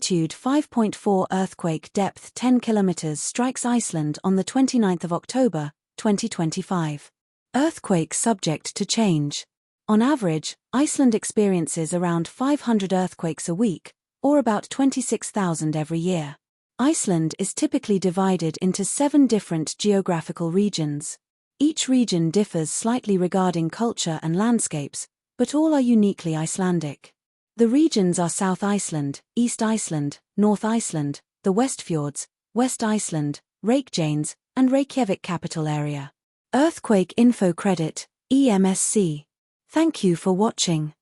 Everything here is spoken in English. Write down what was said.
Magnitude 5.4 earthquake, depth 10 kilometers, strikes Iceland on the 29th of October, 2025. Earthquake subject to change. On average, Iceland experiences around 500 earthquakes a week, or about 26,000 every year. Iceland is typically divided into 7 different geographical regions. Each region differs slightly regarding culture and landscapes, but all are uniquely Icelandic. The regions are South Iceland, East Iceland, North Iceland, the Westfjords, West Iceland, Reykjanes, and Reykjavík capital area. Earthquake Info Credit, EMSC. Thank you for watching.